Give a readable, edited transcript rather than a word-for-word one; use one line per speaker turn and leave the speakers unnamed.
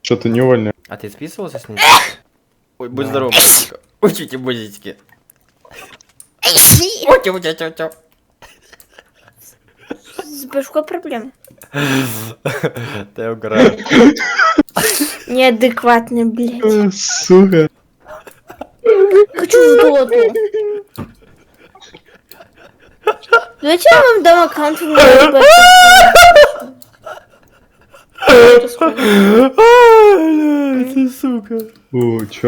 Что-то не увольняю.
А ты списывался с ним? Ой, будь здоров, мальчика. Учите бузички. Утя.
С башкой проблем.
Ты угораю.
Неадекватный, блядь.
Сука.
Хочу в доту. Давайте я вам дам аккаунт на СБ.
Ты сука.
О, чё?